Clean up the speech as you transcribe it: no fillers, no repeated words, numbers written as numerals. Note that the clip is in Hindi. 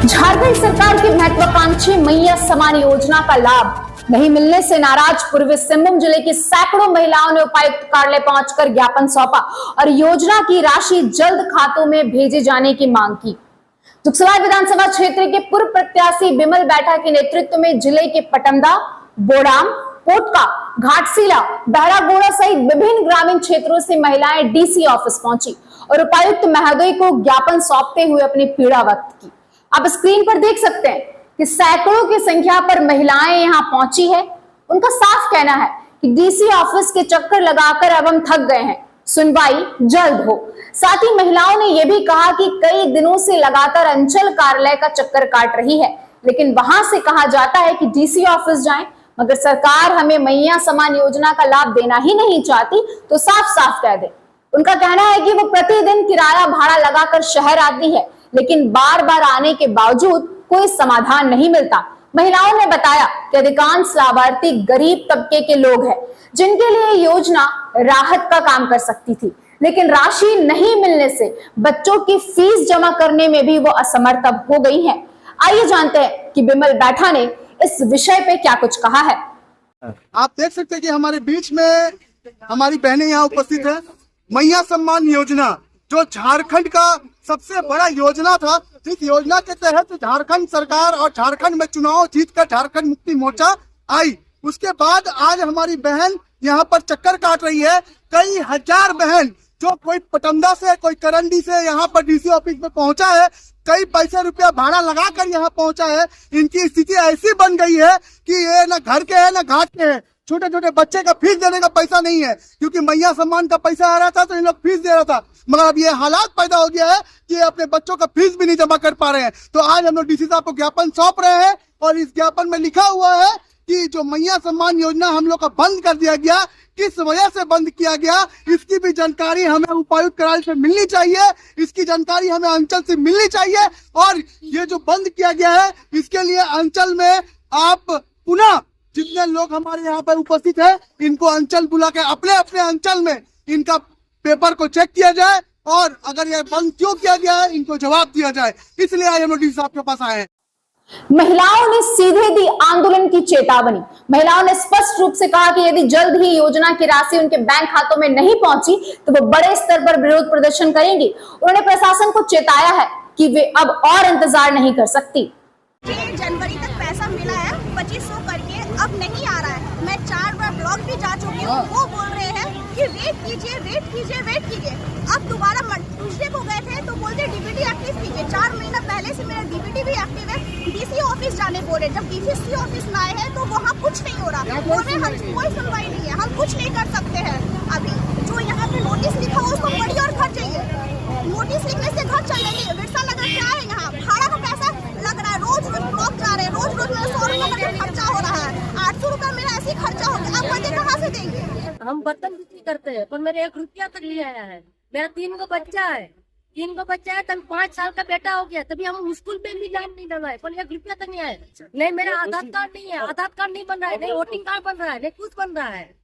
झारखंड सरकार की महत्वाकांक्षी मैया सम्मान योजना का लाभ नहीं मिलने से नाराज पूर्वी सिंहभूम जिले की सैकड़ों महिलाओं ने उपायुक्त कार्यालय पहुंचकर ज्ञापन सौंपा और योजना की राशि जल्द खातों में भेजे जाने की मांग की। तुकसवाल विधानसभा क्षेत्र के पूर्व प्रत्याशी बिमल बैठा के नेतृत्व में जिले के पटमदा, बोडाम, पोटका, घाटशिला, बहरागोड़ा सहित विभिन्न ग्रामीण क्षेत्रों से महिलाएं डीसी ऑफिस पहुंची और उपायुक्त महोदय को ज्ञापन सौंपते हुए अपनी पीड़ा व्यक्त की। आप स्क्रीन पर देख सकते हैं कि सैकड़ों की संख्या पर महिलाएं यहां पहुंची है। उनका साफ कहना है कि डीसी ऑफिस के चक्कर लगाकर अब हम थक गए हैं, सुनवाई जल्द हो। साथ ही महिलाओं ने यह भी कहा कि कई दिनों से लगातार अंचल कार्यालय का चक्कर काट रही है, लेकिन वहां से कहा जाता है कि डीसी ऑफिस जाएं, मगर सरकार हमें मैया सम्मान योजना का लाभ देना ही नहीं चाहती तो साफ साफ कह दे। उनका कहना है कि वो प्रतिदिन किराया भाड़ा लगाकर शहर आती है, लेकिन बार बार आने के बावजूद कोई समाधान नहीं मिलता। महिलाओं ने बताया कि अधिकांश लाभार्थी गरीब तबके के लोग हैं, जिनके लिए योजना राहत का काम कर सकती थी, लेकिन राशि नहीं मिलने से बच्चों की फीस जमा करने में भी वो असमर्थ हो गई हैं। आइए जानते हैं कि बिमल बैठा ने इस विषय पे क्या कुछ कहा है। आप देख सकते हैं कि हमारे बीच में हमारी बहनें यहाँ उपस्थित है। मैया सम्मान योजना जो झारखंड का सबसे बड़ा योजना था, इस योजना के तहत झारखंड सरकार और झारखंड में चुनाव जीतकर झारखंड मुक्ति मोर्चा आई। उसके बाद आज हमारी बहन यहाँ पर चक्कर काट रही है। कई हजार बहन जो कोई पटमदा से, कोई करंडी से यहाँ पर डीसी ऑफिस में पहुंचा है, कई पैसे रुपया भाड़ा लगाकर यहाँ पहुंचा है। इनकी स्थिति ऐसी बन गई है कि ये ना घर के है ना घाट के है। छोटे छोटे बच्चे का फीस देने का पैसा नहीं है, क्योंकि मैया सम्मान का पैसा आ रहा था तो इन लोग फीस दे रहा था, मगर अब ये हालात पैदा हो गया है कि अपने बच्चों का फीस भी नहीं जमा कर पा रहे हैं। तो आज हम लोग डीसी साहब को ज्ञापन सौंप रहे हैं और इस ज्ञापन में लिखा हुआ है कि जो मैया सम्मान योजना हम लोग का बंद कर दिया गया, किस वजह से बंद किया गया, इसकी भी जानकारी हमें उपायुक्त कार्यालय से मिलनी चाहिए। इसकी जानकारी हमें अंचल से मिलनी चाहिए और ये जो बंद किया गया है इसके लिए अंचल में आप पुनः जितने लोग हमारे यहाँ पर उपस्थित है, इनको अंचल बुला के अपने अपने अंचल में इनका पेपर को चेक किया जाए और अगर ये बंद क्यों किया गया है इनको जवाब दिया जाए। इसलिए आज हम लोग डीसी साहब के पास आए हैं। महिलाओं ने सीधे दी आंदोलन की चेतावनी। महिलाओं ने स्पष्ट रूप से कहा कि यदि जल्द ही योजना की राशि उनके बैंक खातों में नहीं पहुंची तो वो बड़े स्तर पर विरोध प्रदर्शन करेंगी। उन्होंने प्रशासन को चेताया है कि वे अब और इंतजार नहीं कर सकती। जनवरी तक पैसा मिला है 2500 करके, अब नहीं आ रहा है। मैं 4 बार ब्लॉक भी जा चुकी हूँ। वो बोल रहे हैं कि वेट कीजिए, वेट कीजिए, वेट कीजिए। अब दोबारा ट्यूसडे को गए थे तो बोलते डीबीटी एक्टिव कीजिए। 4 महीना पहले से मेरा डीबीटी भी एक्टिव है। डीसी ऑफिस जाने बोले, जब डीसी ऑफिस में आए हैं तो वहाँ कुछ नहीं हो रहा। बोल रहे हम कोई सुनवाई नहीं है, हम कुछ नहीं कर सकते हैं। अभी जो यहाँ पे नोटिस लिखा हो उसको पढ़िए और घर जाइए। नोटिस लिखने से घर चल जाइए। बिरसा नगर क्या है, यहाँ भाड़ा का पैसा लग रहा है। रोज रोज ब्लॉक जा रहे हैं, रोज रोज मेरा 100 रुपये का खर्चा हो रहा है। 800 रुपये मेरा ऐसे ही खर्चा हो गया। अब बच्चे कहाँ से देंगे? हम बर्तन बिक्री करते हैं, पर मेरे 1 रुपया तक नहीं आया है। मेरा 3 को बच्चा है, 3 को बच्चा है, तब 5 साल का बेटा हो गया, तभी हम स्कूल में भी लाइन नहीं डलवाए, पर 1 रुपया तक नहीं आया। नहीं मेरा आधार कार्ड नहीं है, आधार कार्ड नहीं बन रहा है, नहीं वोटिंग कार्ड बन रहा है, नहीं कुछ बन रहा है।